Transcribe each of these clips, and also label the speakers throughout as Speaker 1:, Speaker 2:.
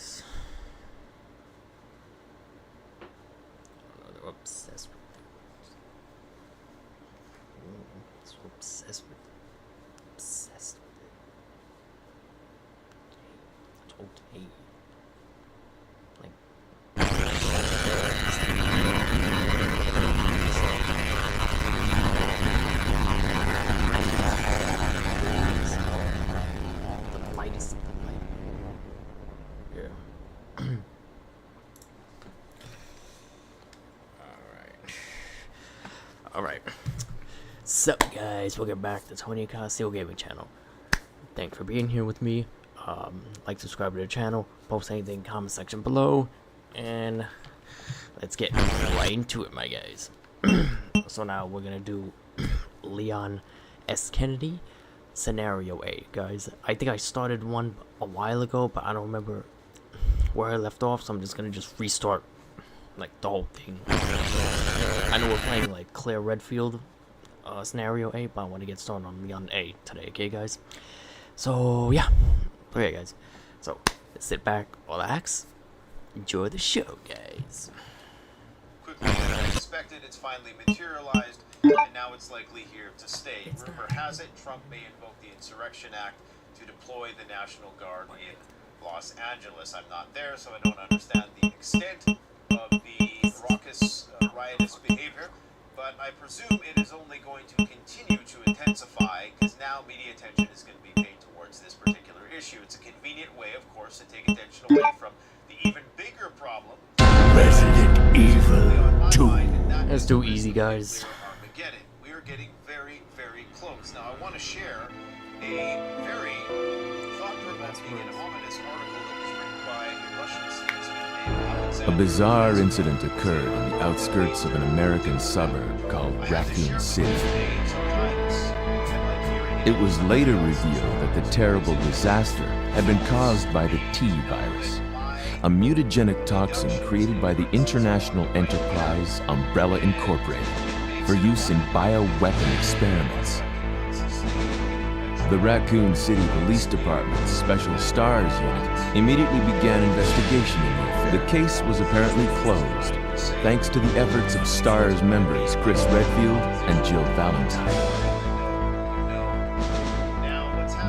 Speaker 1: guys. They're obsessed with it. So obsessed with it. Obsessed with it. Okay. Like. The lightest. Yeah. Alright. Sup guys, welcome back to Tony Casio Gaming Channel. Thanks for being here with me. Like, subscribe to the channel, post anything in the comment section below, and let's get right into it, my guys. So now we're gonna do Leon S. Kennedy Scenario 8, guys. I think I started one a while ago, but I don't remember where I left off, so I'm just gonna restart like the whole thing. I know we're playing like Claire Redfield Scenario 8, but I want to get started on Leon A today, okay guys? So yeah, okay guys, so let's sit back, relax, enjoy the show, guys.
Speaker 2: Quickly as expected, it's finally materialized, and now it's likely here to stay. Rumor has it Trump may invoke the Insurrection Act to deploy the National Guard in Los Angeles. I'm not there, so I don't understand the extent of the raucous, riotous behavior, but I presume it is only going to continue to intensify, because now media attention is going to be paid towards this particular issue. It's a convenient way, of course, to take attention away from the even bigger problem.
Speaker 3: Resident Evil 2.
Speaker 1: That's too easy, guys.
Speaker 2: Armageddon. We are getting very, very close. Now, I want to share a very thought-provoking and ominous article that was written by a Russian statesman named Alexander.
Speaker 3: A bizarre incident occurred on the outskirts of an American suburb called Raccoon City. It was later revealed that the terrible disaster had been caused by the T virus, a mutagenic toxin created by the international enterprise Umbrella Incorporated for use in bioweapon experiments. The Raccoon City Police Department's Special Stars Unit immediately began investigation in the affair. The case was apparently closed, thanks to the efforts of Stars members Chris Redfield and Jill Valentine.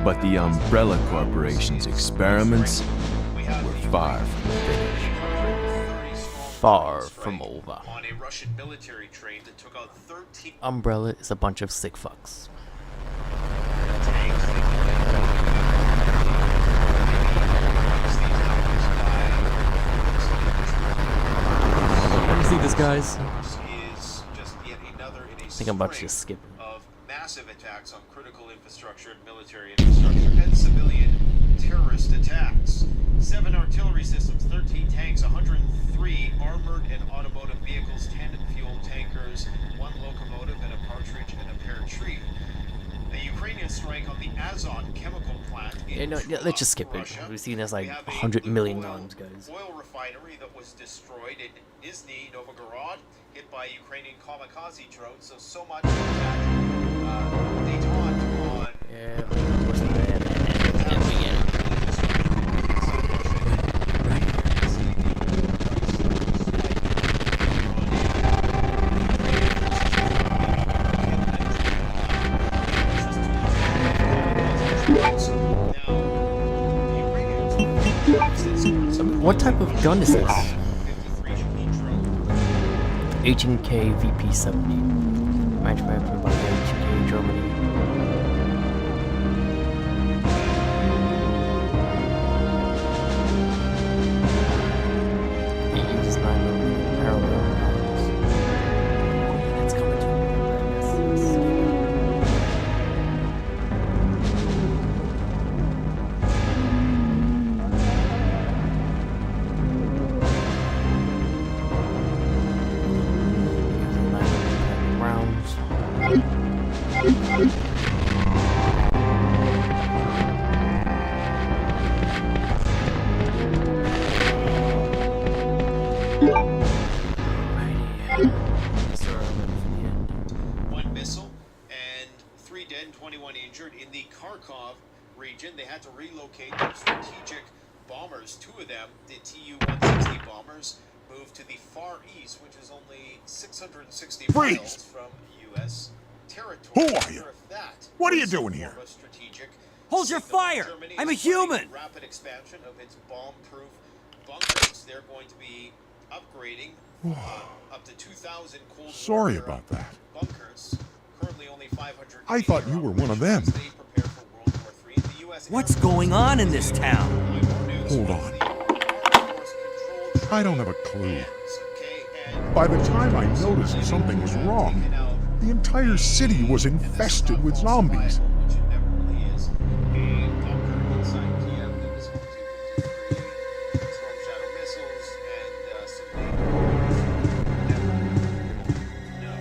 Speaker 3: But the Umbrella Corporation's experiments were far from finished.
Speaker 1: Far from over.
Speaker 2: On a Russian military train that took out 13
Speaker 1: Umbrella is a bunch of sick fucks.
Speaker 2: tanks.
Speaker 1: Let me see this, guys.
Speaker 2: Is just yet another in a
Speaker 1: I think I'm about to
Speaker 2: string
Speaker 1: just skip it.
Speaker 2: of massive attacks on critical infrastructure and military infrastructure and civilian terrorist attacks. 7 artillery systems, 13 tanks, 103 armored and automotive vehicles, 10 fuel tankers, 1 locomotive and a partridge and a pear tree. The Ukrainian strike on the Azot chemical plant in
Speaker 1: Yeah, no, yeah, let's just skip it.
Speaker 2: Russia.
Speaker 1: We've seen this like
Speaker 2: We have
Speaker 1: 100 million
Speaker 2: Lukoil
Speaker 1: times, guys.
Speaker 2: Oil refinery that was destroyed in Nizhny Novgorod, hit by Ukrainian kamikaze drones. So much that detente on
Speaker 1: Yeah, of course not. And begin. What type of gun is this? 18K VP70. Manufactured by 18K Germany. It uses 9mm parallel rounds. It's coming to rounds.
Speaker 2: One missile and 3 dead and 21 injured in the Kharkov region. They had to relocate their strategic bombers, 2 of them, the Tu-160 bombers, moved to the Far East, which is only 660
Speaker 4: Freeze!
Speaker 2: miles from U.S. territory.
Speaker 4: Who are you?
Speaker 2: If that
Speaker 4: What are you
Speaker 2: was
Speaker 4: doing
Speaker 2: a
Speaker 4: here?
Speaker 2: form of strategic
Speaker 5: Hold your
Speaker 2: signal,
Speaker 5: fire!
Speaker 2: Germany
Speaker 5: I'm a
Speaker 2: is planning
Speaker 5: human!
Speaker 2: Rapid expansion of its bomb-proof bunkers. They're going to be upgrading up to 2,000 Cold
Speaker 4: Sorry
Speaker 2: War
Speaker 4: about that.
Speaker 2: bunkers. Currently only 500.
Speaker 4: I thought you were one of them.
Speaker 2: They prepare for World War III. The US
Speaker 5: What's
Speaker 2: Air Force
Speaker 5: going on in this town?
Speaker 4: Hold on. I don't have a clue.
Speaker 2: Okay,
Speaker 4: By the time I noticed something was wrong, the entire city was infested with zombies.
Speaker 2: which it never really is. A bunker inside Kiev that was home to 53 Storm Shadow missiles and some never no.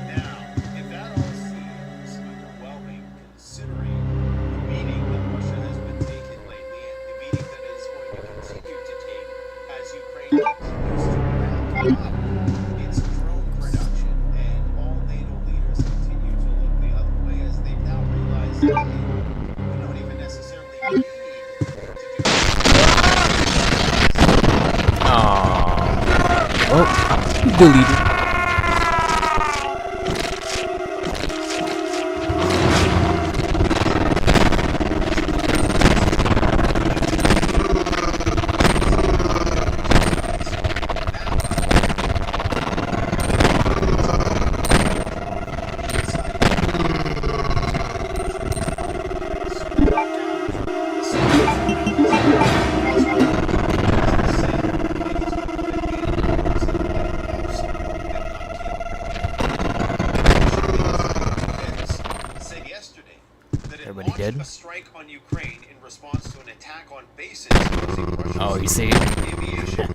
Speaker 2: Now, if that all seems underwhelming, considering the beating that Russia has been taking lately and the beating that is going to continue to take as Ukraine continues to ramp up its drone production, and all NATO leaders continue to look the other way as they've now realized that we don't even necessarily need to do
Speaker 1: Oh, deleted.
Speaker 2: said yesterday that it
Speaker 1: Everybody
Speaker 2: launched
Speaker 1: dead?
Speaker 2: a strike on Ukraine in response to an attack on bases using Russian
Speaker 1: Oh, you see?
Speaker 2: aviation.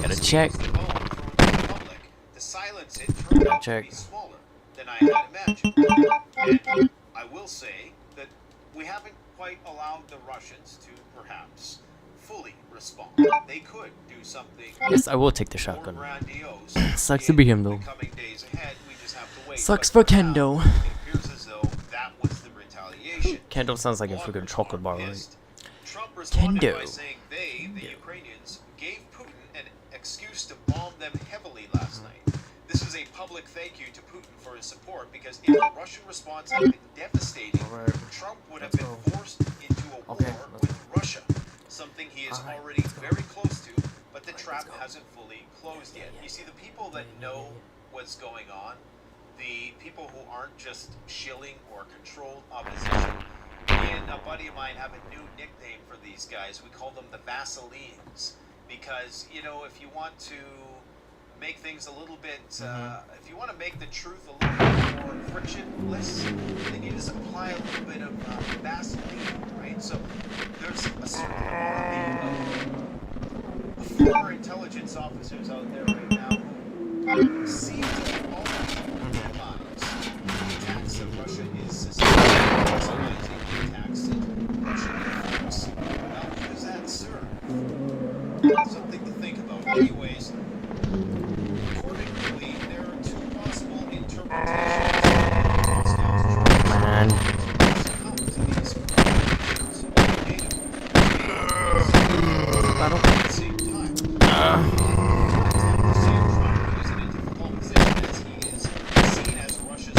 Speaker 1: Gotta check.
Speaker 2: The bomb thrown to the public. To silence it turned out to
Speaker 1: Check.
Speaker 2: be smaller than I had imagined. And I will say that we haven't quite allowed the Russians to perhaps fully respond. They could do something
Speaker 1: Yes, I will take the
Speaker 2: more
Speaker 1: shotgun.
Speaker 2: grandiose.
Speaker 1: Sucks to be him,
Speaker 2: in
Speaker 1: though.
Speaker 2: the coming days ahead. We just have to wait.
Speaker 1: Sucks
Speaker 2: But
Speaker 1: for
Speaker 2: now,
Speaker 1: Kendo.
Speaker 2: It appears as though that was the retaliation.
Speaker 1: Kendo sounds like a
Speaker 2: Bloggers
Speaker 1: freaking chocolate bar,
Speaker 2: are
Speaker 1: right?
Speaker 2: pissed. Trump responded
Speaker 1: Kendo.
Speaker 2: by saying they, the Ukrainians, gave Putin an excuse to bomb them heavily last night. This is a public thank you to Putin for his support, because if the Russian response had been devastating,
Speaker 1: Alright.
Speaker 2: Trump would have
Speaker 1: Let's
Speaker 2: been
Speaker 1: go.
Speaker 2: forced into a
Speaker 1: Okay,
Speaker 2: war
Speaker 1: let's
Speaker 2: with Russia, something he is
Speaker 1: Alright,
Speaker 2: already
Speaker 1: let's go.
Speaker 2: very close to, but the trap
Speaker 1: go.
Speaker 2: hasn't fully closed yet.
Speaker 1: Yeah.
Speaker 2: You see, the people that know what's going on, the people who aren't just shilling or controlled opposition, me and a buddy of mine have a new nickname for these guys. We call them the Vaselines, because, you know, if you want to make things a little bit, if you want to make the truth a little bit more frictionless, then you just apply a little bit of Vaseline, right? So there's a certain army of former intelligence officers out there right now who seem to be already realized the attacks that Russia is sustaining, realizing the attacks that Russia inflicts. Now, who does that serve? Something to think about. Anyways, accordingly, there are 2 possible interpretations of Moscow's
Speaker 1: Man.
Speaker 2: at the same time. Trump is in a difficult position as he is seen as Russia's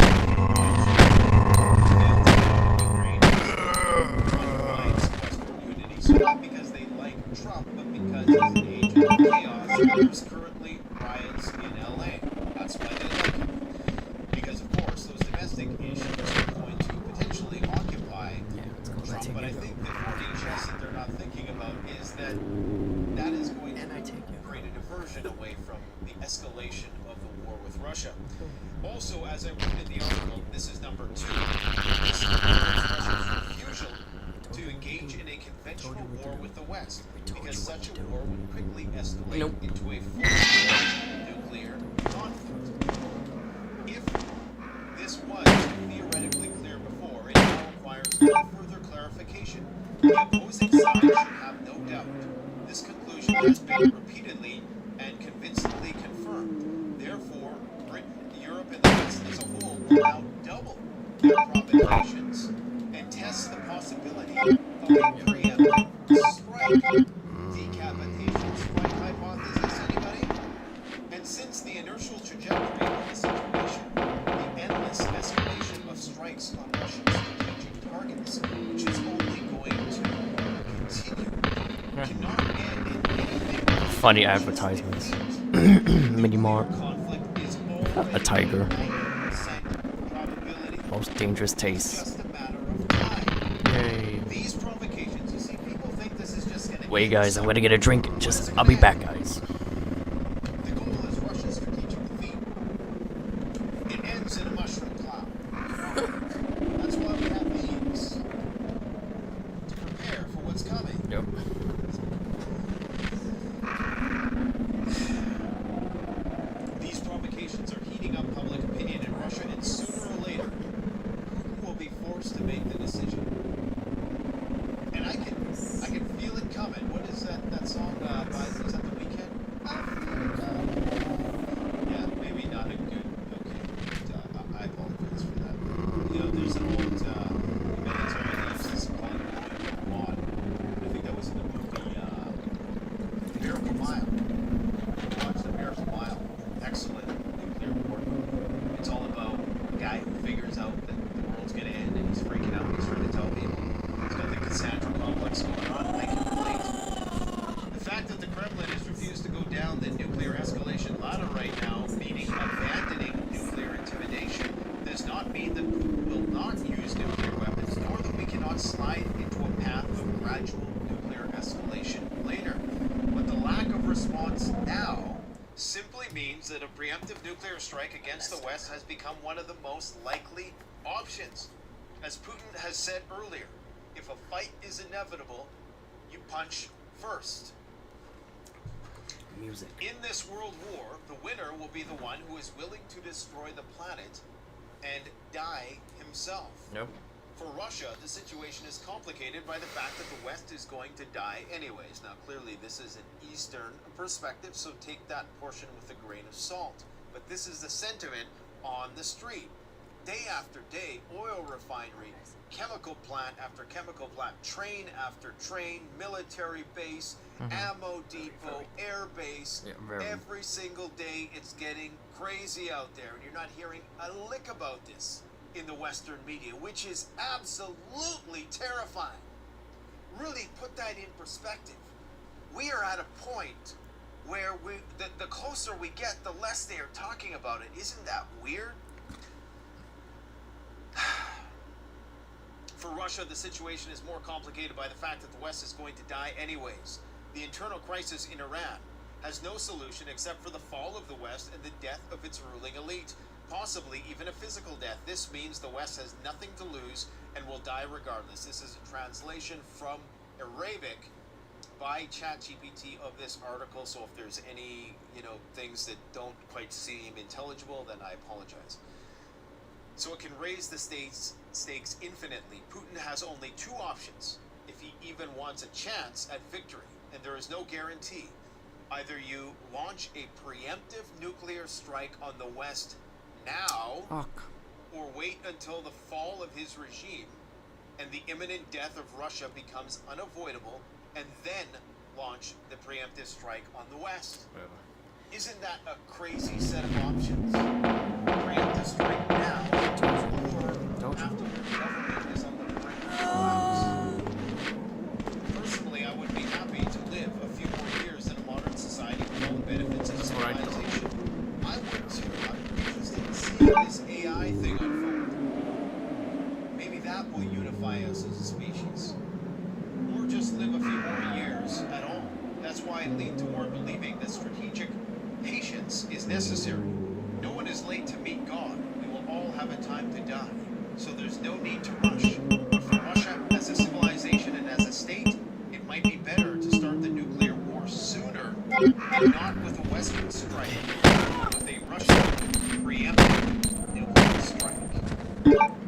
Speaker 2: so not because they like Trump, but because he's an agent of chaos. There's currently riots in LA. That's why they like him. Because, of course, those domestic issues are going to potentially occupy Trump. But I think the 4D chess that they're not thinking about is that that is going to create a diversion away from the escalation of the war with Russia. Also, as I wrote in the article, this is number 2. This supports Russia's refusal to engage in a conventional war with the West, because such a war would quickly escalate into a full-blown nuclear conflict. If this was theoretically clear before, it now requires no further clarification. The opposing side should have no doubt. This conclusion has been repeatedly and convincingly confirmed. Therefore, Britain, Europe, and the West as a whole will now double their provocations and test the possibility of a preemptive strike.
Speaker 1: funny advertisements. Mini Mart.
Speaker 2: Conflict is
Speaker 1: A tiger.
Speaker 2: 90% probability.
Speaker 1: Most dangerous taste.
Speaker 2: Just a matter of time.
Speaker 1: Yay.
Speaker 2: These provocations, you see, people think this is just gonna
Speaker 1: Wait,
Speaker 2: end
Speaker 1: guys, I'm
Speaker 2: soon.
Speaker 1: gonna get a drink. I'll be back, guys.
Speaker 2: The goal is Russia's strategic defeat. It ends in a mushroom cloud. That's why we have these. To prepare for what's coming.
Speaker 1: Yep.
Speaker 2: These provocations are heating up public opinion in Russia, and sooner or later, Putin will be forced to make the decision. And I can feel it coming. What is that song by, is that The Weeknd? Yeah, maybe not a good, okay. I apologize for that. You know, there's an old military that used this called Quad. I think that was in the movie Miracle Mile. Watch the Miracle Mile. Excellent nuclear war movie. It's all about a guy who figures out that the world's gonna end and he's freaking out. He's trying to tell people. He's got the Cassandra complex going on, and I can relate. The fact that the Kremlin has refused to go down the nuclear escalation ladder right now, meaning abandoning nuclear intimidation, does not mean that Putin will not use nuclear weapons, nor that we cannot slide into a path of gradual nuclear escalation later. But the lack of response now simply means that a preemptive nuclear strike against the West has become one of the most likely options. As Putin has said earlier, if a fight is inevitable, you punch first.
Speaker 1: Music.
Speaker 2: In this world war, the winner will be the one who is willing to destroy the planet and die himself.
Speaker 1: Nope.
Speaker 2: For Russia, the situation is complicated by the fact that the West is going to die anyways. Now, clearly, this is an Eastern perspective, so take that portion with a grain of salt. But this is the sentiment on the street. Day after day, oil refinery, chemical plant after chemical plant, train after train, military base, ammo depot, air base.
Speaker 1: Yeah, very.
Speaker 2: Every single day, it's getting crazy out there, and you're not hearing a lick about this in the Western media, which is absolutely terrifying. Really put that in perspective. We are at a point where the closer we get, the less they are talking about it. Isn't that weird? For Russia, the situation is more complicated by the fact that the West is going to die anyways. The internal crisis in Iran has no solution except for the fall of the West and the death of its ruling elite. Possibly even a physical death. This means the West has nothing to lose and will die regardless. This is a translation from Arabic by ChatGPT of this article, so if there's any, things that don't quite seem intelligible, then I apologize. So it can raise the stakes infinitely. Putin has only two options if he even wants a chance at victory, and there is no guarantee. Either you launch a preemptive nuclear strike on the West now, or wait until the fall of his regime and the imminent death of Russia becomes unavoidable, and then launch the preemptive strike on the West. Isn't that a crazy set of options? Preemptive strike now, or after the government is on the brink of collapse. Personally, I would be happy to live a few more years in a modern society with all the benefits of civilization. I would too. I'm interested in seeing this AI thing unfold. Maybe that will unify us as a species. Or just live a few more years at all. That's why I lean toward believing that strategic patience is necessary. No one is late to meet God. We will all have a time to die. So there's no need to rush. But for Russia, as a civilization and as a state, it might be better to start the nuclear war sooner, and not with a Western strike, but with a Russian preemptive nuclear strike.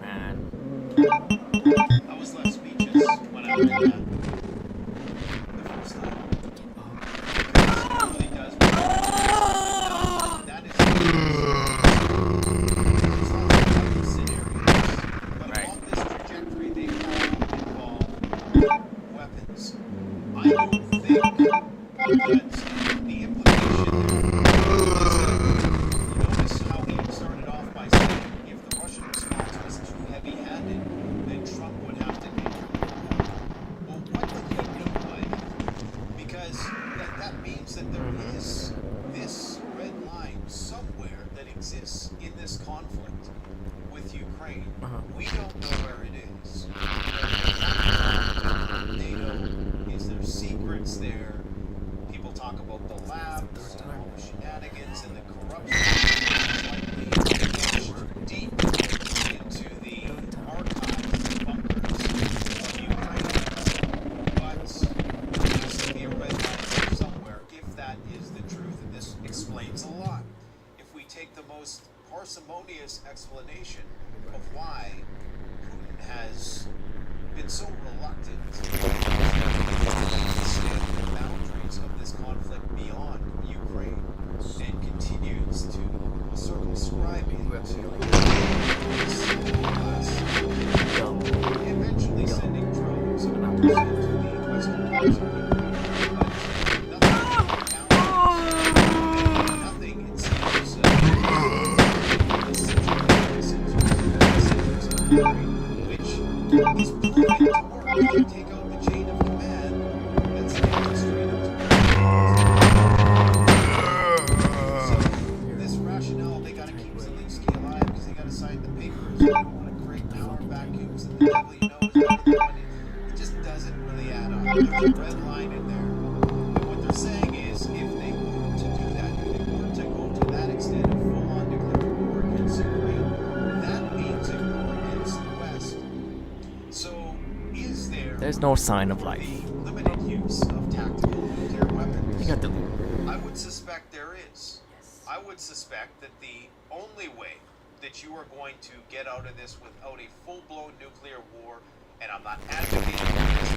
Speaker 1: Man.
Speaker 2: I was left speechless when I read that the first time. It really does. That is it's not like scenarios, but along this trajectory, they all involve weapons. I don't think that the implication there is that, notice how he started off by saying if the Russian response was We don't know where it is. They know is there secrets there. People talk about the labs and all the shenanigans and the corruption. Likely deep into the archives and bunkers of Ukraine. But there needs to be a red line somewhere if that is the truth, and this explains a lot. If we take the most parsimonious explanation of why Putin has been so reluctant to extend the boundaries of this conflict beyond Ukraine and continues to circumscribe it to eventually sending drones of course into the western parts of Ukraine. Nothing it seems which is proving to work. If you take out the chain of command, that's straight up to so this rationale, they gotta keep Zelensky alive because they gotta sign the papers. They don't want to create power vacuums and the devil you know is better than money. It just doesn't really add up. There's a red line in there. And what they're saying is if they were to do that, if they were to go to that extent of full-on declared war against Ukraine, that means a war against the West. So is there
Speaker 1: There's no sign of life.
Speaker 2: the limited use of tactical nuclear weapons?
Speaker 1: You got the
Speaker 2: I would suspect there is. I would suspect that the only way that you are going to get out of this without a full-blown nuclear war, and I'm not advocating this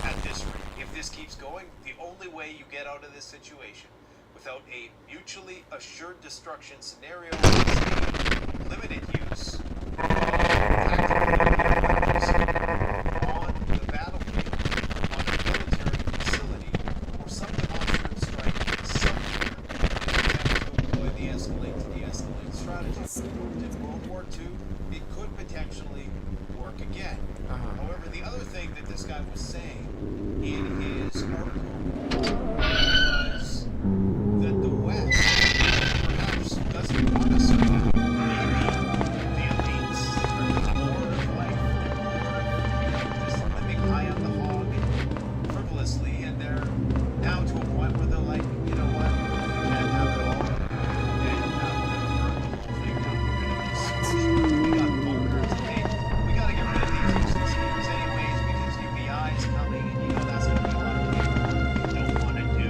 Speaker 2: at this rate. If this keeps going, the only way you get out of this situation without a mutually assured destruction scenario is a limited use of tactical nuclear weapons on the battlefield, on a military facility, or some demonstrative strike somewhere in an attempt to employ the escalate to de-escalate strategy. In World War II, it could potentially work again. However, the other thing that this guy was saying in his article was that the West perhaps doesn't want to survive. Maybe the elites are bored of life, just living high on the hog and frivolously, and they're now to a point where they're like, you know what, we can't have it all, and we're going to burn the whole thing down. We're going to be scorched. We got bunkers made. We got to get rid of these useless humans anyways because UBI is coming, and you know that's going to be a lot of people don't want to do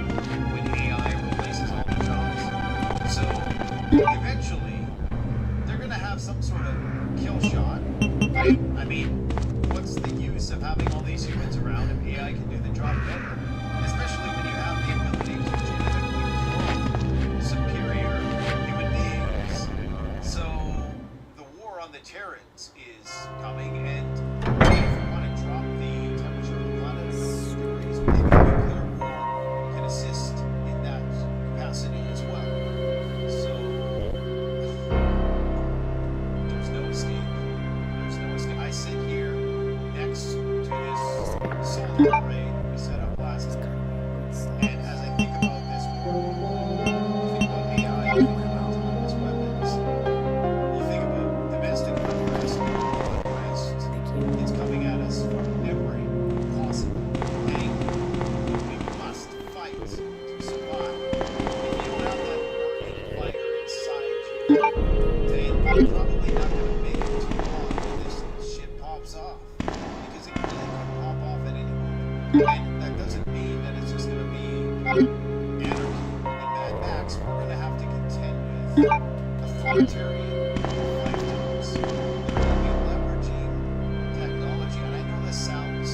Speaker 2: when AI replaces all the jobs. So eventually, they're going to have some sort of kill shot, right? I mean, what's the use of having all these humans around if AI can do the job better? Especially when you have the ability to genetically clone superior human beings. So the war on the Terrans is coming, and if you want to drop the temperature of the planet a couple of degrees, maybe nuclear war can assist in that capacity as well. So there's no escape. There's no escape. I sit here next to this solar array we set up last time, and as I think about this world, you think about AI, you think about autonomous weapons, you think about domestic unrest, it's coming at us from every possible angle. We must fight to survive. If you don't have that burning fire inside you, then you're probably not going to make it too long when this shit pops off. Because it really could pop off at any moment. And that doesn't mean that it's just going to be anarchy and Mad Max. We're going to have to contend with authoritarian lifetimes. We're going to be leveraging technology. And I know this sounds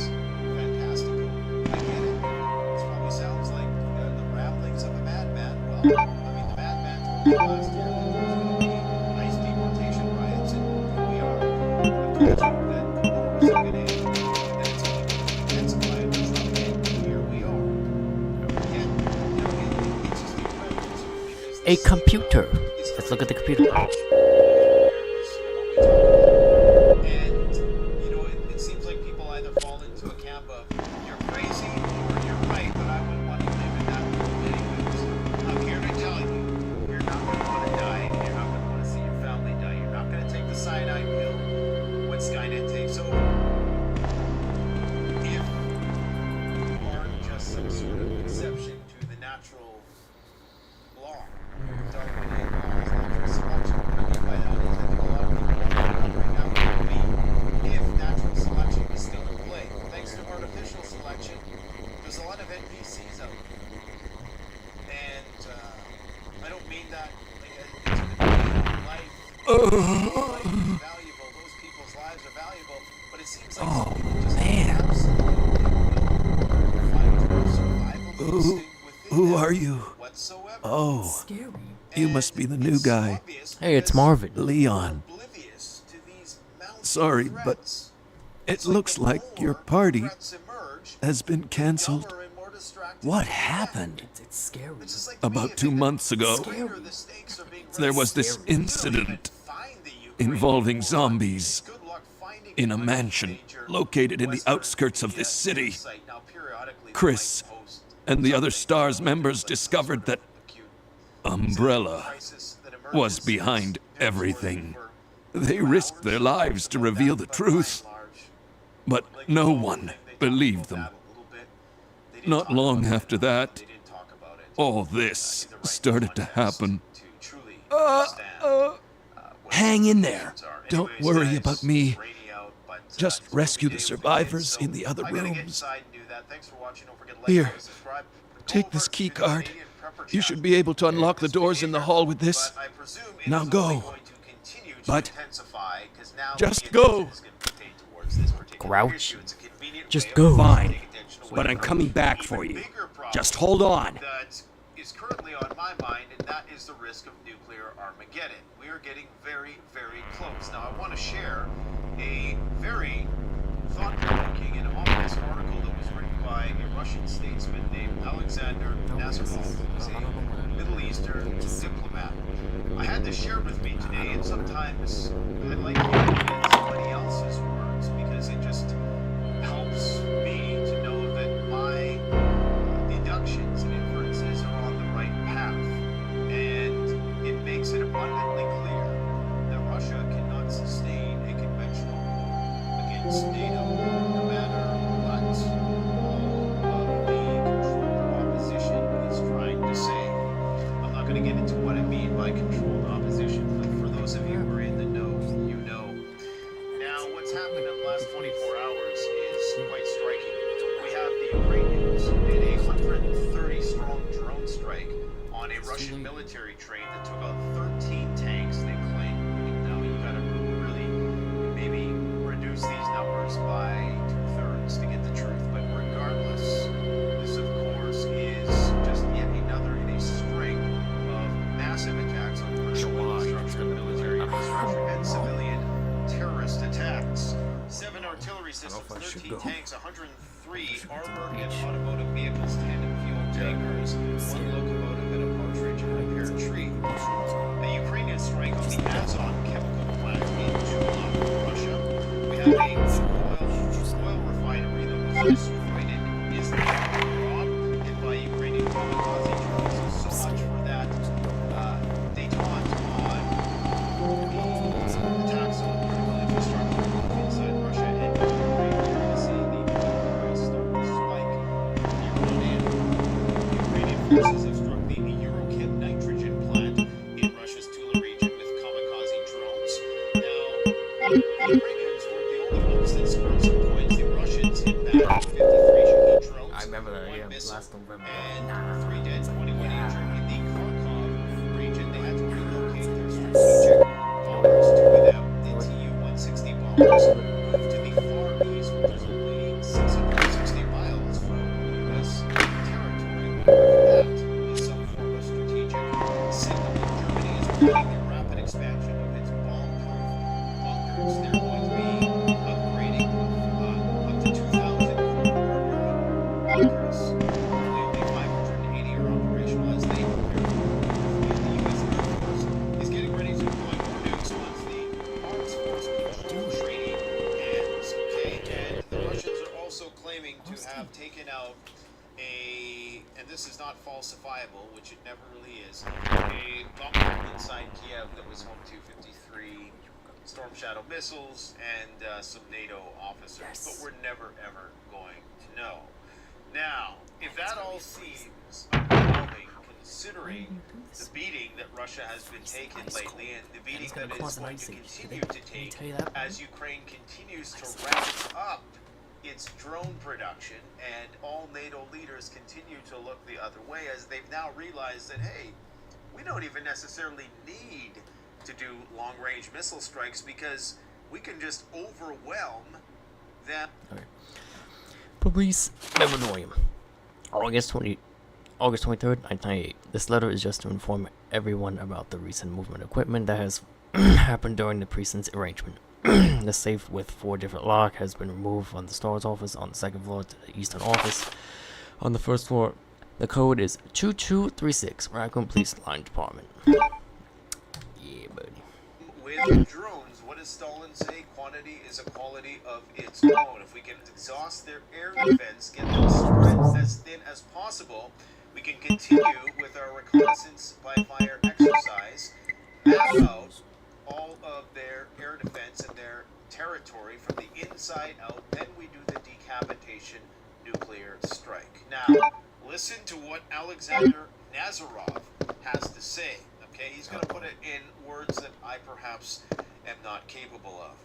Speaker 2: fantastical. I get it. This probably sounds like the ramblings of a madman. Well, I mean, the madman told me last year that there was going to be nice deportation riots, and here we are. I told you that the war was going to end, and it's only going to intensify under Trump, and here we are. Yet, you know, it's just incredible to me because
Speaker 1: a computer. Let's look at the computer.
Speaker 2: And, you know, it seems like people either fall into a camp of you're crazy or you're right, but I wouldn't want to live in that world anyways. I'm here to tell you, you're not going to want to die, and you're not going to want to see your family die. You're not going to take the cyanide pill. Life is valuable, those people's lives are valuable, but it seems like some people just
Speaker 5: man. Who are you?
Speaker 2: Whatsoever.
Speaker 5: Oh,
Speaker 6: Scary.
Speaker 5: you must be the new guy.
Speaker 1: Hey, it's Marvin.
Speaker 5: Leon.
Speaker 2: Oblivious to these mounting
Speaker 5: Sorry, but
Speaker 2: threats.
Speaker 5: it
Speaker 2: It's
Speaker 5: looks
Speaker 2: the
Speaker 5: like your
Speaker 2: more
Speaker 5: party
Speaker 2: threats emerge,
Speaker 5: has been canceled.
Speaker 2: dumber and more distracted
Speaker 5: What
Speaker 2: people get.
Speaker 5: happened?
Speaker 6: It's scary.
Speaker 2: It's just like to me,
Speaker 5: About
Speaker 2: if
Speaker 5: 2
Speaker 2: it-
Speaker 5: months ago,
Speaker 2: the greater the stakes are being
Speaker 5: there was this
Speaker 2: raised, you don't even
Speaker 5: incident
Speaker 2: find the Ukrainian
Speaker 5: involving
Speaker 2: war.
Speaker 5: zombies
Speaker 2: Good luck finding
Speaker 5: in a
Speaker 2: one
Speaker 5: mansion
Speaker 2: major
Speaker 5: located in the
Speaker 2: Western
Speaker 5: outskirts of this
Speaker 2: media
Speaker 5: city.
Speaker 2: site. Now, periodically, they
Speaker 5: Chris
Speaker 2: might post
Speaker 5: and the other
Speaker 2: something
Speaker 5: STARS
Speaker 2: about
Speaker 5: members
Speaker 2: some
Speaker 5: discovered
Speaker 2: sort
Speaker 5: that
Speaker 2: of acute
Speaker 5: Umbrella
Speaker 2: crisis that emerges.
Speaker 5: was behind
Speaker 2: News
Speaker 5: everything.
Speaker 2: for
Speaker 5: They risked their lives to reveal the truth, but no one believed them. Not long after that, all this started to happen. Hang in there. Don't worry about me. Just rescue the survivors in the other rooms. Here, take this key card. You should be able to unlock the doors in the hall with this. Now go. But just go.
Speaker 1: Grouch. Just go.
Speaker 5: Fine, but I'm coming back for you. Just hold on.
Speaker 2: That is currently on my mind, and that is the risk of nuclear Armageddon. We are getting very, very close. Now, I want to share a very thought-provoking and ominous article that was written by a Russian statesman named Alexander Nazarov, who is a Middle Eastern diplomat. I had this shared with me today, and sometimes I like hearing somebody else's words because it just helps me to know that my deductions and inferences are on the right path. And it makes it abundantly clear that Russia cannot sustain a conventional war against NATO, no matter what all of the controlled opposition is trying to say. I'm not going to get into what I mean by controlled opposition, but for those of you who are in the know, you know. Now, what's happened in the last 24 hours is quite striking. We have the Ukrainians made a 130-strong drone strike on a Russian military train that took out 13 tanks, they claim. Now, you gotta really maybe reduce these numbers by 2/3 to get the truth, but regardless, this, of course, is just yet another in a string of massive attacks on crucial infrastructure, military infrastructure, and civilian terrorist attacks. 7 artillery systems, 13 tanks, 103 armor and automotive vehicles, tandem fuel tankers, 1 locomotive, and a partridge and repair tree. The Ukrainian strike on the Azov chemical plant in Tula, Russia. We have a oil refinery that was destroyed in Izmail, and by Ukrainian kamikaze drones. So much for that detente on the attacks on critical infrastructure inside Russia and Ukraine. You're going to see the price start to spike. Ukrainian forces have struck the Eurochem nitrogen plant in Russia's Tula region with kamikaze drones. Now, the Ukrainians weren't the only ones that scored some points. The Russians hit back 53 Shahid drones.
Speaker 1: I remember that,
Speaker 2: 1
Speaker 1: yeah,
Speaker 2: missile,
Speaker 1: last November.
Speaker 2: and 3 dead, 21 injured in the Kharkov region. They had to relocate their strategic bombers, 2 of them, the Tu-160 bombers, moved to the far east, which is only 660 miles from U.S. territory. That is some form of strategic signaling. Germany is planning a rapid expansion of its bomb-proof bunkers. They're going to be upgrading up to 2,000 bunkers. Currently only 580 are operational as they prepare for war. The U.S. Air Force is getting ready to deploy more nukes once the Arms Force Control Training ends. Okay, and the Russians are also claiming to have taken out and this is not falsifiable, which it never really is, a bunker inside Kiev that was home to 53 Storm Shadow missiles and some NATO officers, but we're never ever going to know. Now, if that all seems overwhelming, considering the beating that Russia has been taking lately and the beating that it is going to continue to take as Ukraine continues to ramp up its drone production and all NATO leaders continue to look the other way as they've now realized that, hey, we don't even necessarily need to do long-range missile strikes because we can just overwhelm them.
Speaker 1: Okay. Police memorandum. August 23rd, 1998. This letter is just to inform everyone about the recent movement equipment that has happened during the precinct's arrangement. The safe with 4 different locks has been removed from the store's office on the 2nd floor to the eastern office. On the 1st floor, the code is 2236, Raccoon Police Line Department. Yeah, buddy.
Speaker 2: With drones, what does Stalin say? Quantity is a quality of its own. If we can exhaust their air defense, get them spread as thin as possible, we can continue with our reconnaissance by fire exercise, map out all of their air defense and their territory from the inside out, then we do the decapitation nuclear strike. Now, listen to what Alexander Nazarov has to say. Okay, he's going to put it in words that I perhaps am not capable of.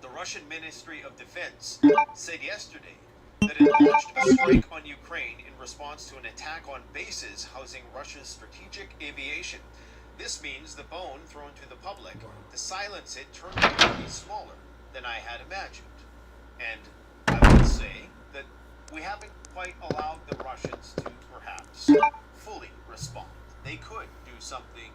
Speaker 2: The Russian Ministry of Defense said yesterday that it launched a strike on Ukraine in response to an attack on bases housing Russia's strategic aviation. This means the bone thrown to the public to silence it turned out to be smaller than I had imagined. And I would say that we haven't quite allowed the Russians to perhaps fully respond. They could do something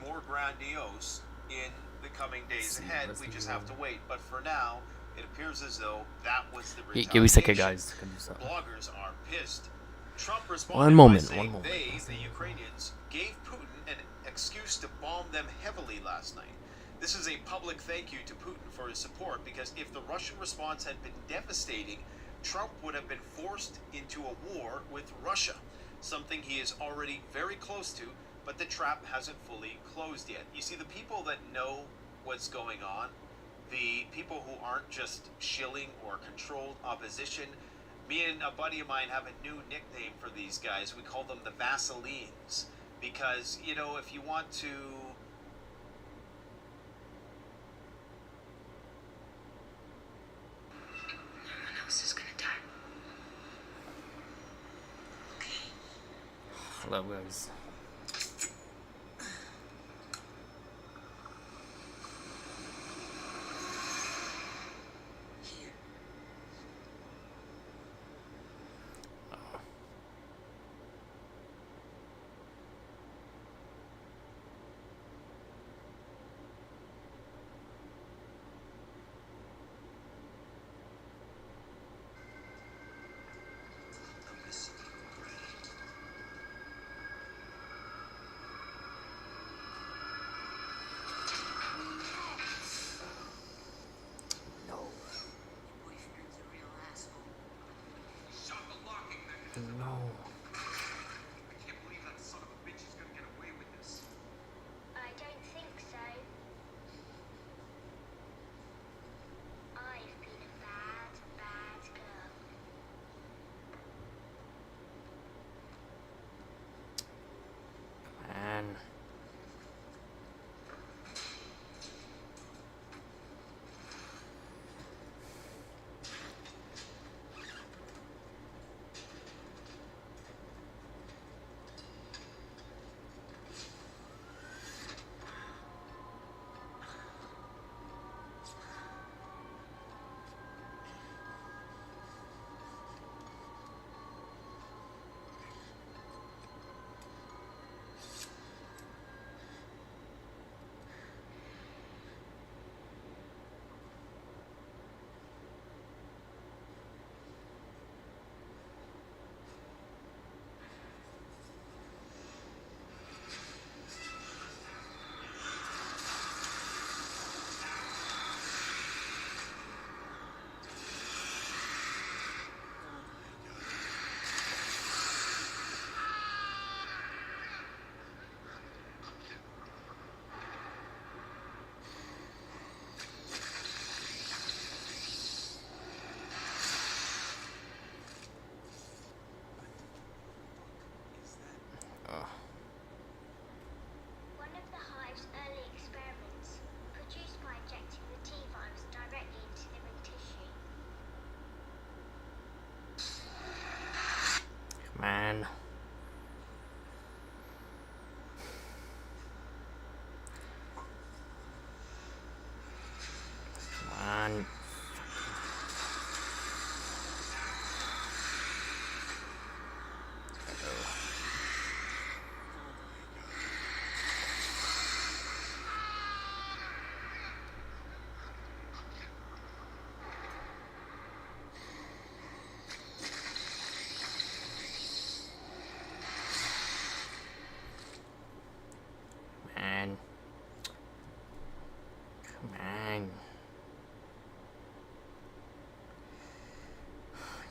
Speaker 2: more grandiose in the coming days ahead. We just have to wait. But for now, it appears as though that was the retaliation.
Speaker 1: Give me a second, guys.
Speaker 2: Bloggers are pissed. Trump responded
Speaker 1: One moment.
Speaker 2: by saying they, the Ukrainians, gave Putin an excuse to bomb them heavily last night. This is a public thank you to Putin for his support, because if the Russian response had been devastating, Trump would have been forced into a war with Russia, something he is already very close to, but the trap hasn't fully closed yet. You see, the people that know what's going on, the people who aren't just shilling or controlled opposition, me and a buddy of mine have a new nickname for these guys. We call them the Vaselines, because, you know, if you want to...
Speaker 6: No one else is gonna die.
Speaker 1: Hello, guys.
Speaker 6: Here.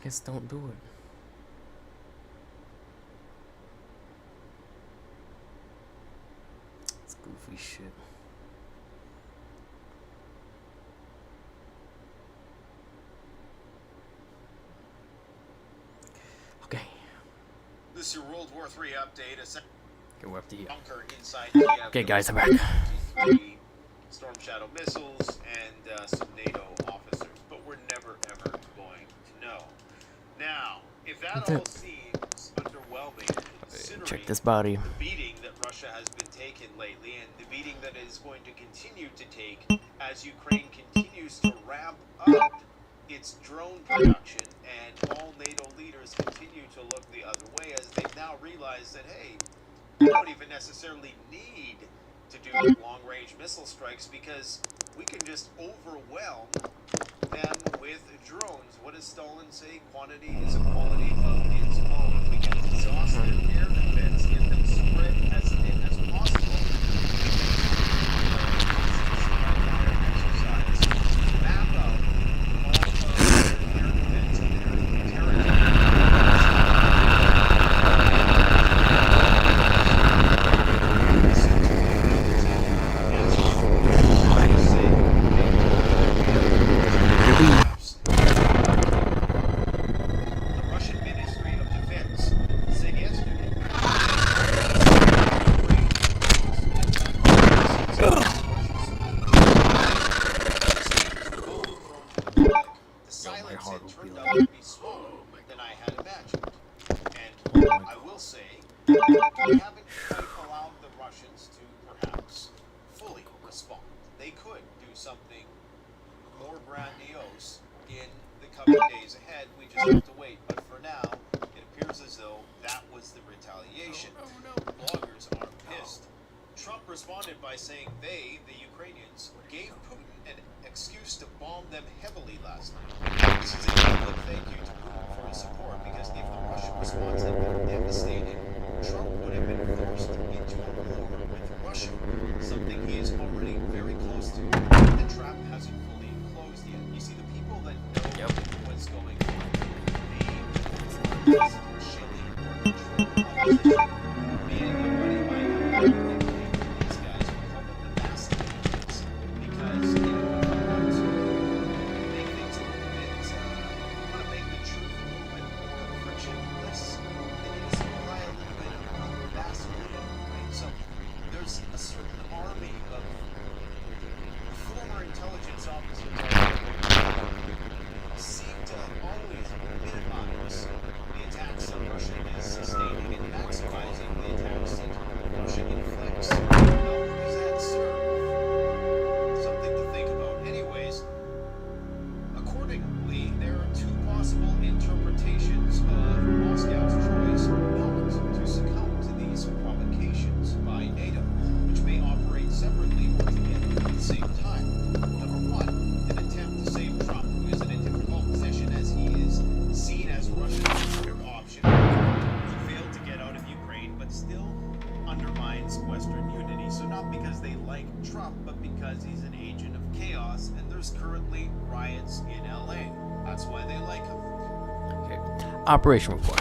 Speaker 1: Guess don't do it. It's goofy shit. Okay.
Speaker 2: This is your World War III update.
Speaker 1: Okay, we're up to here.
Speaker 2: Bunker inside
Speaker 1: Okay, guys, I'm back.
Speaker 2: Storm Shadow missiles and some NATO officers, but we're never ever going to know. Now, if that all seems underwhelming, considering
Speaker 1: Check this body.
Speaker 2: the beating that Russia has been taking lately, and the beating that it is going to continue to take as Ukraine continues to ramp up its drone production, and all NATO leaders continue to look the other way as they've now realized that, hey, we don't even necessarily need to do long-range missile strikes because we can just overwhelm them with drones. What does Stalin say? Quantity is a quality of its own. We can exhaust their air defense, get them spread as thin as possible. Exercise. Map out all of their air defense and their territory. The Russian Ministry of Defense said yesterday the silence had turned out to be smaller than I had imagined. And I will say, we haven't quite allowed the Russians to perhaps fully respond. They could do something more grandiose in the coming days ahead. We just have to wait. But for now, it appears as though that was the retaliation. Bloggers are pissed. Trump responded by saying they, the Ukrainians, gave Putin an excuse to bomb them heavily last night. This is a public thank you to Putin for his support, because if the Russian response had been devastating, Trump would have been forced into a war with Russia, something he is already very close to. The trap hasn't fully closed yet. You see, the people that know what's going on, the chilly or controlled opposition, meaning nobody might have these guys will call them the Macedonians, because if you want to make things a little bit, if you want to make the truth a little bit more frictionless, then you just apply a little bit of Vaseline, right? So there's a certain army of former intelligence officers seem to always minimize the attacks that Russia is sustaining and maximizing the attacks that Russia inflicts. Now, who does that serve? Something to think about. Anyways, accordingly, there are two possible interpretations of Moscow's choice not to succumb to these provocations by NATO, which may operate separately or together at the same time. Number one, an attempt to save Trump, who is in a difficult position as he is seen as Russia's third option. He failed to get out of Ukraine, but still undermines Western unity. So not because they like Trump, but because he's an agent of chaos, and there's currently riots in LA. That's why they like him.
Speaker 1: Okay. Operation report.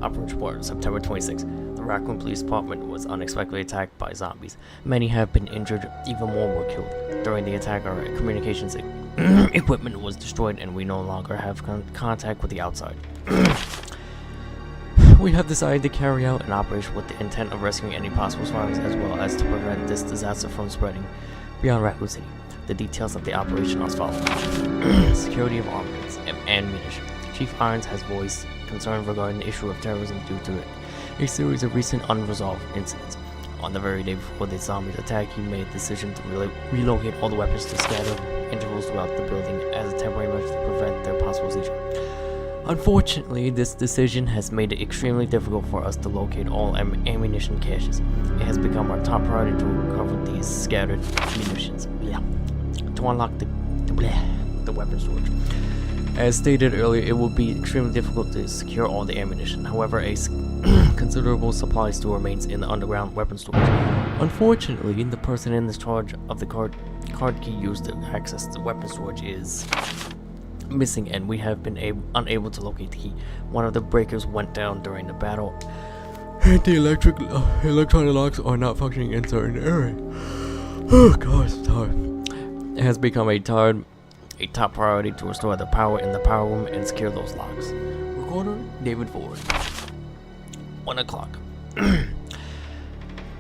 Speaker 1: Operation report, September 26th. The Raccoon Police Department was unexpectedly attacked by zombies. Many have been injured, even more were killed. During the attack, our communications equipment was destroyed, and we no longer have contact with the outside. We have decided to carry out an operation with the intent of rescuing any possible survivors, as well as to prevent this disaster from spreading beyond Raccoon City. The details of the operation are as follows. Security of armaments and ammunition. Chief Irons has voiced concern regarding the issue of terrorism due to a series of recent unresolved incidents. On the very day before the zombies attack, he made the decision to relocate all the weapons to scattered intervals throughout the building as a temporary measure to prevent their possible seizure. Unfortunately, this decision has made it extremely difficult for us to locate all ammunition caches. It has become our top priority to recover these scattered munitions. To unlock the weapon storage. As stated earlier, it will be extremely difficult to secure all the ammunition. However, a considerable supply still remains in the underground weapon storage. Unfortunately, the person in charge of the card key used to access the weapon storage is missing, and we have been unable to locate the key. One of the breakers went down during the battle, and the electronic locks are not functioning in certain areas. Oh god, it's tired. It has become a top priority to restore the power in the power room and secure those locks. Recorder David Ford. 1 o'clock.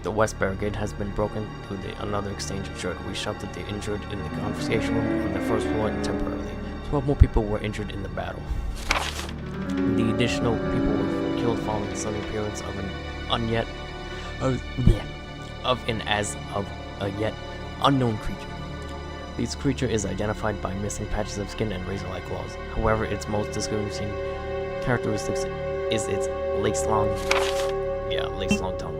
Speaker 1: The west barricade has been broken through another exchange insured. We sheltered the injured in the confiscation room on the first floor temporarily. 12 more people were injured in the battle. The additional people were killed following the sudden appearance of a yet unknown creature. This creature is identified by missing patches of skin and razor-like claws. However, its most distinguishing characteristics is its lace-long tongue,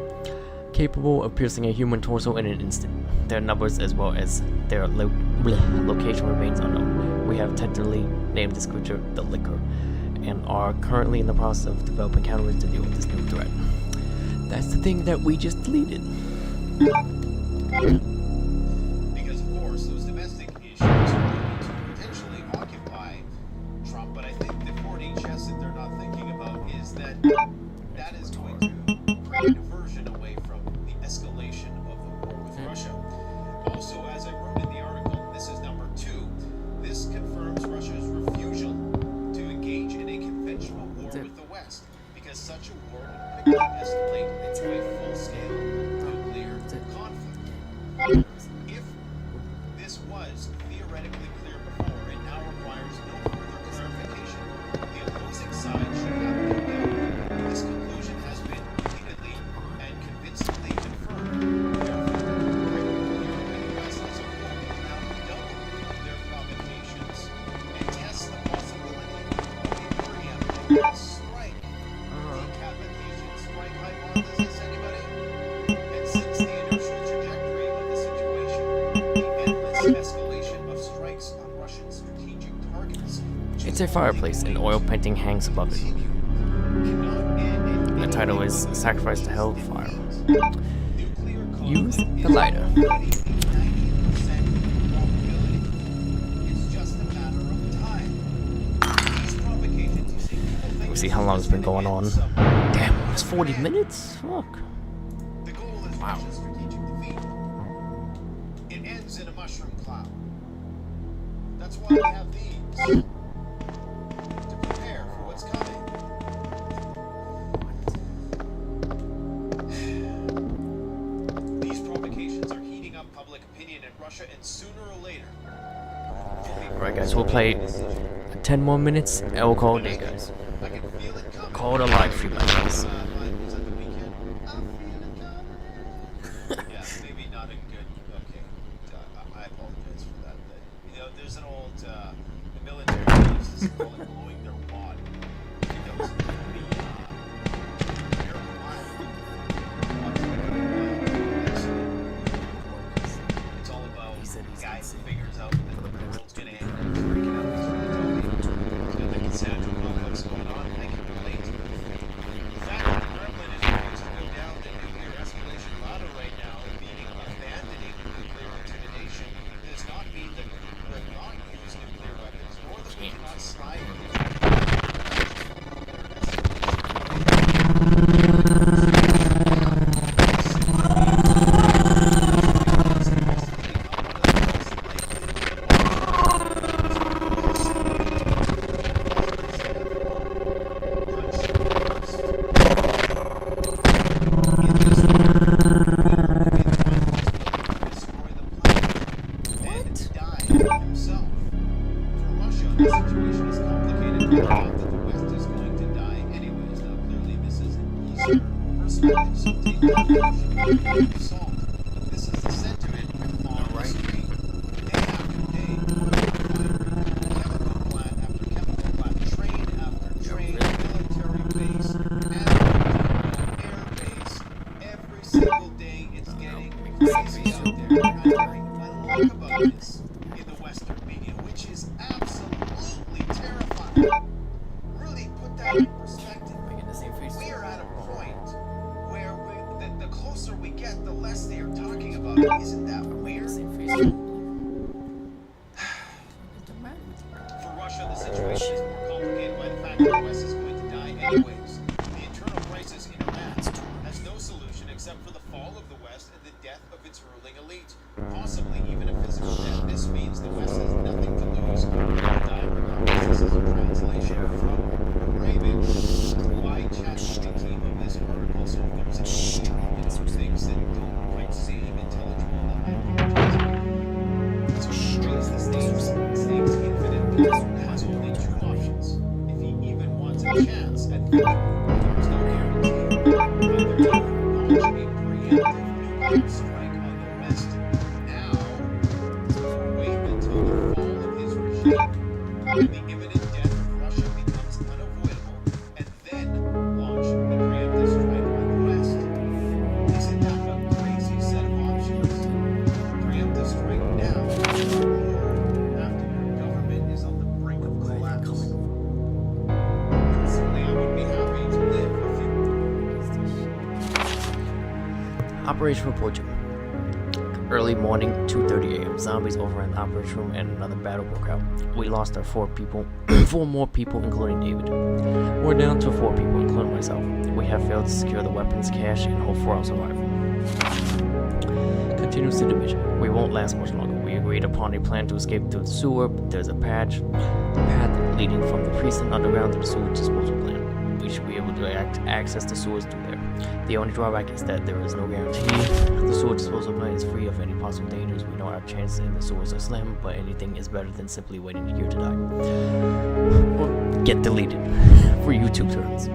Speaker 1: capable of piercing a human torso in an instant. Their numbers as well as their location remains unknown. We have tentatively named this creature the Licker, and are currently in the process of developing countermeasures to deal with this new threat. That's the thing that we just deleted.
Speaker 2: Because, of course, those domestic issues are going to potentially occupy Trump, but I think the 4DHS that they're not thinking about is that that is going to create a diversion away from the escalation of the war with Russia. Also, as I wrote in the article, this is number 2. This confirms Russia's refusal to engage in a conventional war with the West, because such a war would quickly escalate into a full-scale nuclear conflict. If this was theoretically clear before, it now requires no further clarification. The opposing side should have no doubt. This conclusion has been repeatedly and convincingly confirmed. Therefore, Europe and the West as a whole will now double their provocations and test the possibility of a preemptive strike. Decapitation strike hypothesis, anybody? And since the inertial trajectory of the situation, the endless escalation of strikes on Russian strategic targets.
Speaker 1: It's a fireplace, and oil painting hangs above it. The title is Sacrifice to Hellfire. Use the lighter. We'll see how long it's been going on. Damn, it's 40 minutes? Fuck.
Speaker 2: The goal is Russia's strategic defeat. It ends in a mushroom cloud. That's why we have these. To prepare for what's coming. These provocations are heating up public opinion in Russia, and sooner or later...
Speaker 1: Alright guys, we'll play 10 more minutes and we'll call it a day, guys.
Speaker 2: I can feel it coming.
Speaker 1: Call it a live stream, I guess.
Speaker 2: Was that the weekend? Yeah, maybe not a good. Okay, I apologize for that. But, there's an old the military used to call it blowing their wad. I think that was the It's all about the guy who figures out that the world's gonna end. He's freaking out. He's trying to tell me. He's gonna make it sound about what's going on. I can relate. The fact that the Kremlin is going to go down the nuclear escalation ladder right now, meaning abandoning nuclear intimidation, does not mean that we will not use nuclear weapons, or that we cannot slide into This is the sentiment on the street. Day after day, chemical plant after chemical plant, train after train, military base, air base. Every single day it's getting crazy out there. And I'm hearing a lot about this in the Western media, which is absolutely terrifying. Really put that in perspective. We are at a point where the closer we get, the less has only two options. If he even wants a chance at victory, there's no guarantee. Either he launch a preemptive nuclear strike on the West now, or wait until the fall of his regime, when the imminent death of Russia becomes unavoidable, and then launch the preemptive strike on the West. Isn't that a crazy set of options? Preemptive strike now, or after your government is on the brink of collapse. Personally, I would be happy to live a few.
Speaker 1: Operation report you. Early morning, 2:30 a.m. Zombies overran the operation room and another battle broke out. We lost our 4 people, 4 more people, including David. We're down to 4 people, including myself. We have failed to secure the weapons cache and hope for our survival. Continues to the mission. We won't last much longer. We agreed upon a plan to escape through the sewer. There's a path leading from the precinct underground to the sewer disposal plant. We should be able to access the sewers through there. The only drawback is that there is no guarantee. The sewer disposal plant is free of any possible dangers. We know our chances in the sewers are slim, but anything is better than simply waiting here to die. Or get deleted for YouTube terms.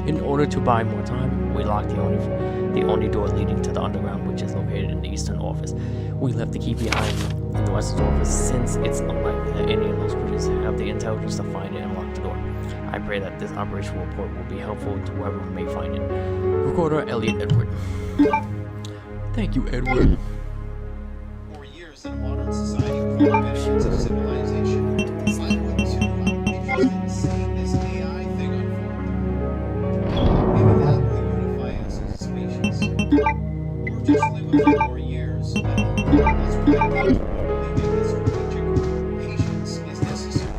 Speaker 1: In order to buy more time, we locked the only door leading to the underground, which is located in the eastern office. We left the key behind in the western office since it's unlikely that any of those creatures have the intelligence to find it and lock the door. I pray that this operation report will be helpful to whoever may find it. Recorder Elliot Edward. Thank you, Edward.
Speaker 2: For years in a modern society with all the benefits of civilization, I would too. I'm interested in seeing this AI thing unfold. Maybe that will unify us as a species. Or just live a few more years. That's what I think. Leaving this strategic patience is necessary.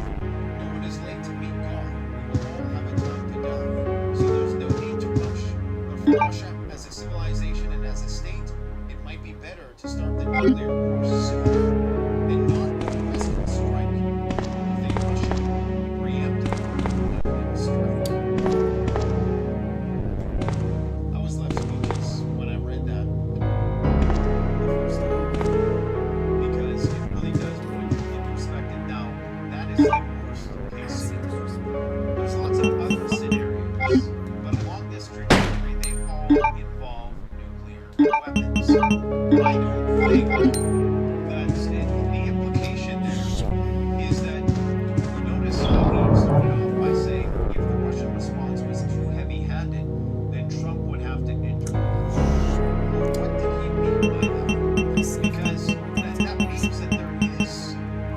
Speaker 2: No one is late to meet God. We will all have a time to die. So there's no need to rush. But for Russia as a civilization and as a state, it might be better to start the nuclear war sooner and not a Western strike with a Russian preemptive nuclear strike. I was left speechless when I read that the first time, because it really does put it in perspective. Now, that is the worst case scenario. There's lots of other scenarios, but along this trajectory, they all involve nuclear weapons. I don't think that the implication there is that you notice how he started off by saying if the Russian response was too heavy-handed, then Trump would have to intervene. Well, what did he mean by that? Because that means that there is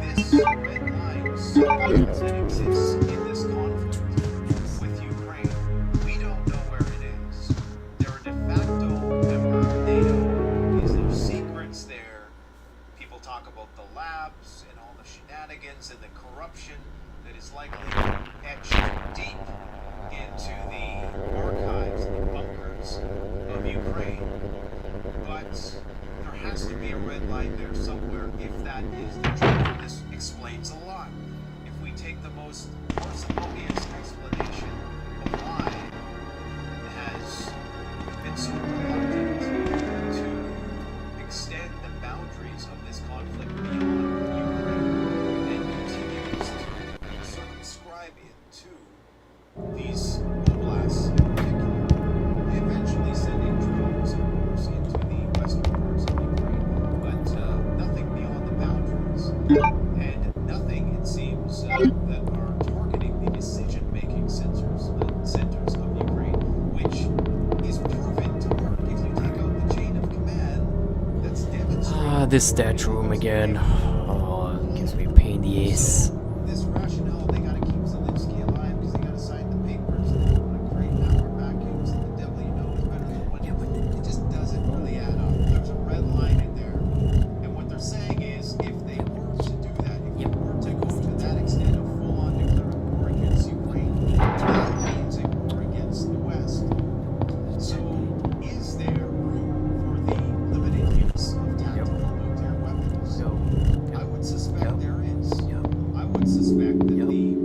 Speaker 2: this red line somewhere that exists in this conflict with Ukraine. We don't know where it is. They're a de facto member of NATO. Is there secrets there? People talk about the labs and all the shenanigans and the corruption that is likely etched deep into the archives and the bunkers of Ukraine. But there has to be a red line there somewhere if that is the truth. This explains a lot. If we take the most parsimonious explanation of why it has been so reluctant to extend the boundaries of this conflict beyond Ukraine and continues to circumscribe it to these oblasts in particular, eventually sending troops, of course, into the western parts of Ukraine, but nothing beyond the boundaries, and nothing, it seems, that are targeting the decision-making centers of Ukraine, which is proven to work. If you take out the chain of command, that's demonstrated.
Speaker 1: This statue room again. Oh, it gives me a pain in the ass.
Speaker 2: This rationale, they gotta keep Zelensky alive because they gotta sign the papers and they want to create power vacuums and the devil you know is better than one. It just doesn't really add up. There's a red line in there. And what they're saying is if they were to do that, if they were to go to that extent of full-on nuclear war against Ukraine, that means a war against the West. So is there room for the limited use of tactical nuclear weapons? I would suspect there is. I would suspect that the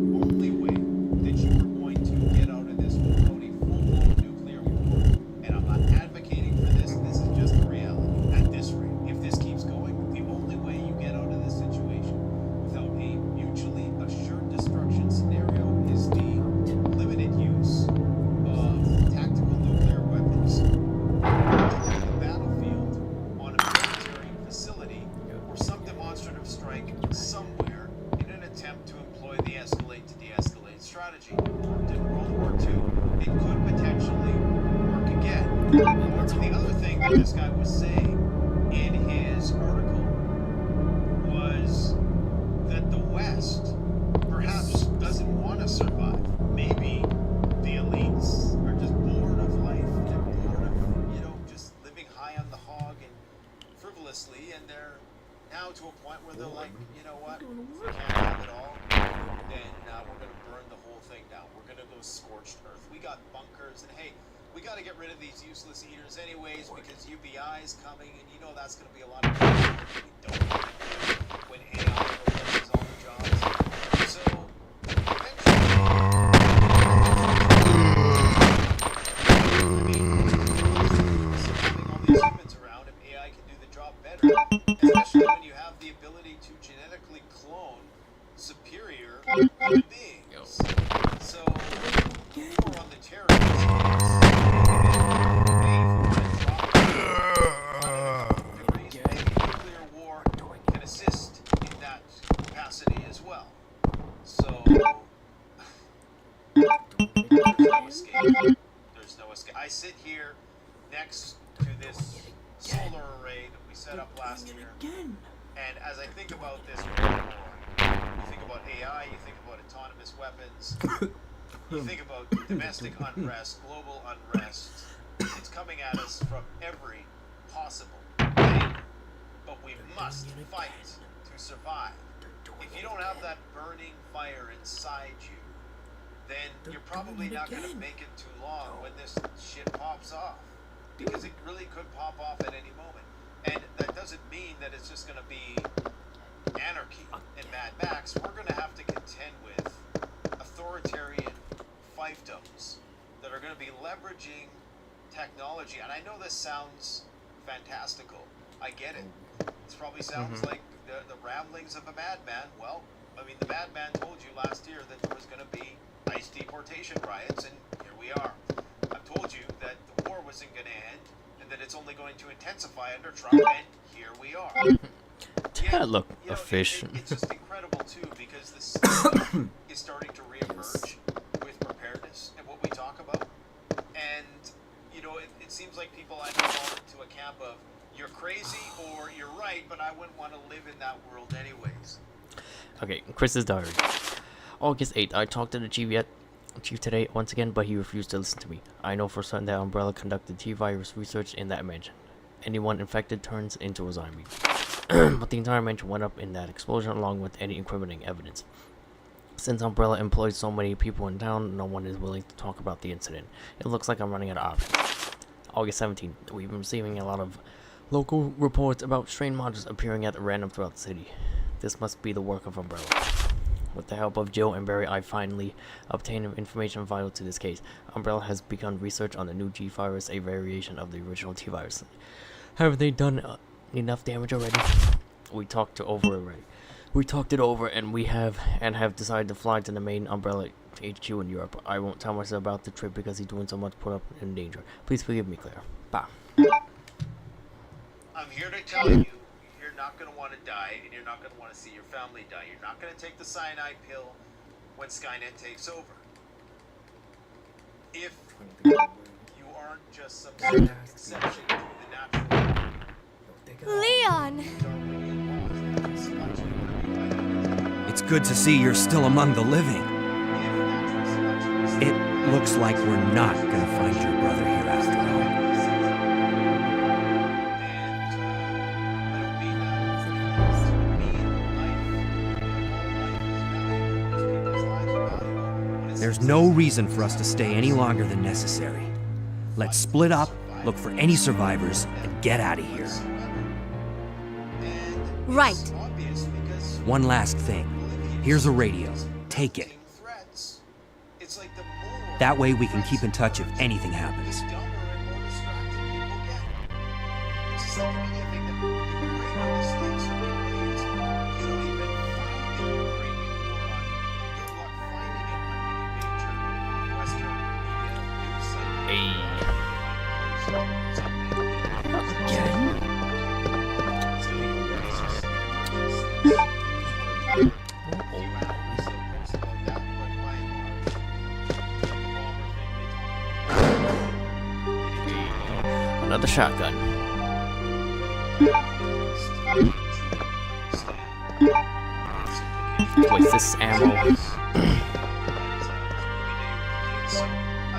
Speaker 2: you know what? If we can't have it all, then we're going to burn the whole thing down. We're going to go scorched earth. We got bunkers, and hey, we got to get rid of these useless eaters anyways because UBI is coming, and you know that's going to be a lot of trouble. We don't want to do when AI replaces all the jobs. So, eventually, all these humans around, if AI can do the job better, especially when you have the ability to genetically clone superior human beings. So, more on the terrorists. Nuclear war can assist in that capacity as well. So, there's no escape. There's no escape. I sit here next to this solar array that we set up last year, and as I think about this war, you think about AI, you think about autonomous weapons, you think about domestic unrest, global unrest. It's coming at us from every possible angle, but we must fight to survive. If you don't have that burning fire inside you, then you're probably not going to make it too long when this shit pops off, because it really could pop off at any moment. And that doesn't mean that it's just going to be anarchy and Mad Max. We're going to have to contend with authoritarian fiefdoms that are going to be leveraging technology. And I know this sounds fantastical. I get it. This probably sounds like the ramblings of a madman. Well, I mean, the madman told you last year that there was going to be ICE deportation riots, and here we are. I've told you that the war wasn't going to end, and that it's only going to intensify under Trump, and here we are.
Speaker 1: That look efficient.
Speaker 2: It's just incredible too, because the city is starting to reemerge with preparedness and what we talk about. And you know, it seems like people either fall into a camp of you're crazy or you're right, but I wouldn't want to live in that world anyways.
Speaker 1: Okay, Chris's diary. August 8th, I talked to the chief today once again, but he refused to listen to me. I know for certain that Umbrella conducted T-virus research in that mansion. Anyone infected turns into a zombie. But the entire mansion went up in that explosion along with any incriminating evidence. Since Umbrella employs so many people in town, no one is willing to talk about the incident. It looks like I'm running out of options. August 17th, we've been receiving a lot of local reports about strange monsters appearing at random throughout the city. This must be the work of Umbrella. With the help of Jill and Barry, I finally obtained information vital to this case. Umbrella has begun research on the new G virus, a variation of the original T virus. Have they done enough damage already? We talked it over, and we have decided to fly to the main Umbrella HQ in Europe. I won't tell myself about the trip because he's doing so much put up in danger. Please forgive me, Claire. Bye.
Speaker 2: I'm here to tell you, you're not going to want to die, and you're not going to want to see your family die. You're not going to take the cyanide pill when Skynet takes over. If you aren't just some sort of exception to the natural
Speaker 7: Leon!
Speaker 5: It's good to see you're still among the living. It looks like we're not gonna find your brother here after all. There's no reason for us to stay any longer than necessary. Let's split up, look for any survivors, and get out of here.
Speaker 7: Right.
Speaker 5: One last thing. Here's a radio. Take it. That way we can keep in touch if anything happens.
Speaker 1: Another shotgun. Waste this ammo.
Speaker 2: I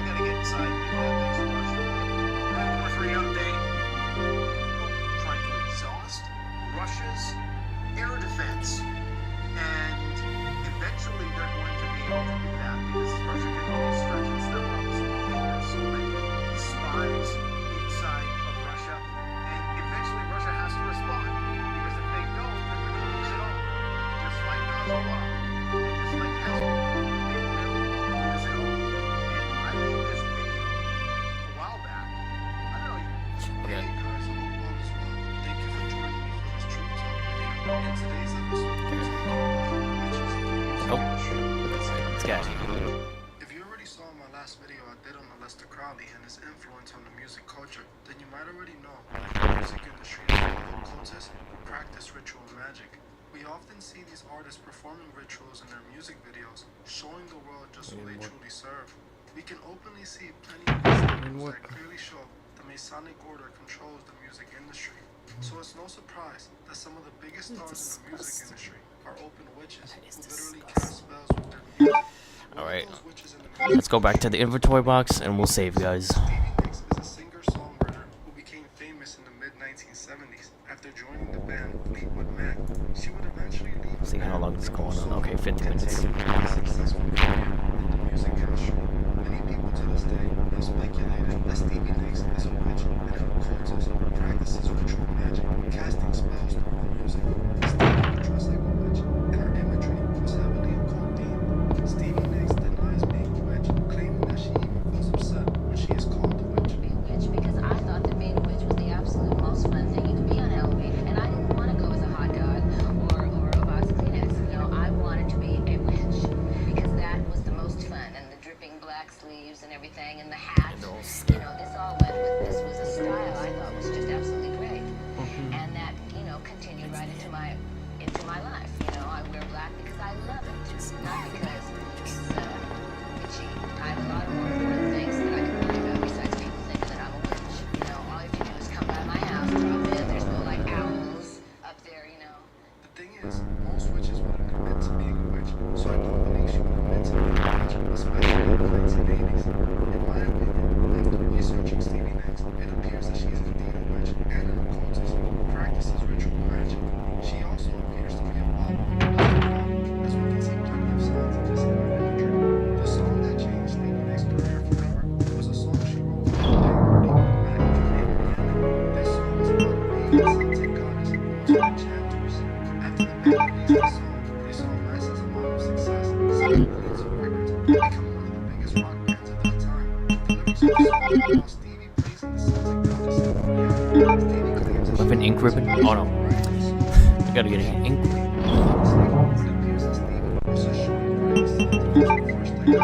Speaker 2: gotta get inside and do that. Thanks for watching. Number 3 update. Trying to exhaust Russia's air defense.
Speaker 1: Okay.
Speaker 8: If you already saw my last video I did on Lester Crowley and his influence on the music culture, then you might already know that the music industry occultists practice ritual magic. We often see these artists performing rituals in their music videos, showing the world just who they truly serve. We can openly see plenty of examples that clearly show the Masonic order controls the music industry. So it's no surprise that some of the biggest stars in the music industry are open witches who literally cast spells with their music.
Speaker 1: Alright, let's go back to the inventory box and we'll save, guys.
Speaker 8: Stevie Nicks is a singer-songwriter who became famous in the mid-1970s after joining the band Fleetwood Mac. She would eventually leave the
Speaker 1: See how long it's going on. Okay, 50 minutes.
Speaker 8: successful career in the music industry. Many people to this day have speculated that Stevie Nicks is a witch and an occultist who practices ritual magic, casting spells through her music. Stevie would dress like a witch, and her imagery was heavily occult themed. Stevie Nicks denies being a witch, claiming that she even feels upset when she is called a witch.
Speaker 6: Be a witch because I thought that being a witch was the absolute most fun thing you could be on Halloween, and I didn't want to go as a hot dog or a box of Kleenex. You know, I wanted to be a witch because that was the most fun, and the dripping black sleeves and everything, and the hat. You know, this all went with. This was a style I thought was just absolutely great, and that continued right into my life. You know, I wear black because I love it, not because it's witchy. I have a lot of more important things that I can worry about besides people thinking that I'm a witch. You know, all you have to do is come by my house, drop in. There's no like owls up there. You know.
Speaker 8: The thing is, most witches wouldn't admit to being a witch, so I don't believe she would admit to being a witch, especially in the 1980s. In my opinion, after researching Stevie Nicks, it appears that she is indeed a witch and an occultist who practices ritual magic. She also appears to be a follower, as we can see plenty of signs of this in her imagery. The song that changed Stevie Nicks' career forever was a song she wrote for the band Fleetwood Mac named Remake. This song is about being a Celtic goddess who was an enchantress. After the band released the song, they saw a massive amount of success, selling millions of records, becoming one of the biggest rock bands at that time. The lyrics of the song are about Stevie praising the Celtic goddess in the reality. Stevie claims that
Speaker 1: With an
Speaker 8: she
Speaker 1: ink ribbon? Oh no. I gotta get an ink ribbon.
Speaker 8: it appears that Stevie was just showing praise to the demons who first died her.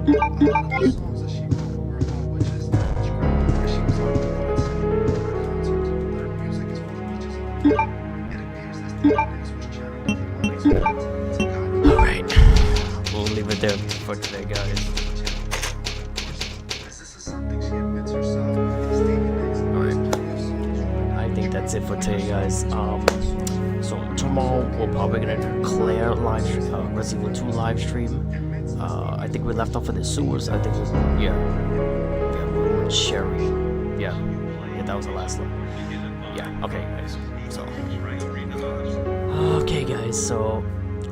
Speaker 8: A lot of the songs that she wrote were about witches and witchcraft, and she was on the concerts that her music is full of witches and occultism. It appears that Stevie Nicks was channeling demonic spirits to guide the
Speaker 1: Alright. We'll leave it there for today, guys.
Speaker 8: as this is something she admits herself. Stevie Nicks has plenty of songs written
Speaker 1: I think that's it for today, guys. So tomorrow we're probably gonna declare Resident Evil 2 live stream. I think we left off in the sewers. I think it was we were Sherry. Yeah, that was the last one. Yeah. Okay, guys. So okay, guys. So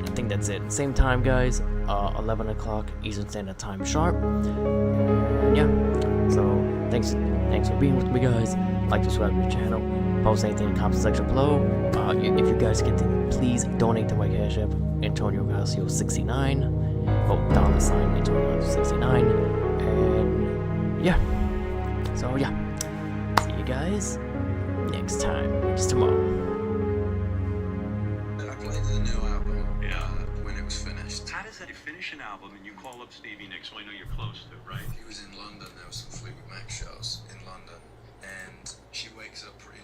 Speaker 1: I think that's it. Same time, guys. 11 o'clock Eastern Standard Time sharp. And yeah. So thanks for being with me, guys. Like, subscribe to the channel. Post anything in the comment section below. If you guys get to, please donate to my Cash App, Antonio Garcia 69. $sign Antonio Garcia 69. And yeah. So yeah. See you guys next time. It's tomorrow.
Speaker 9: I played the new album when it was finished.
Speaker 10: How does that finish an album and you call up Stevie Nicks, who I know you're close to, right?
Speaker 9: He was in London, there was some Fleetwood Mac shows.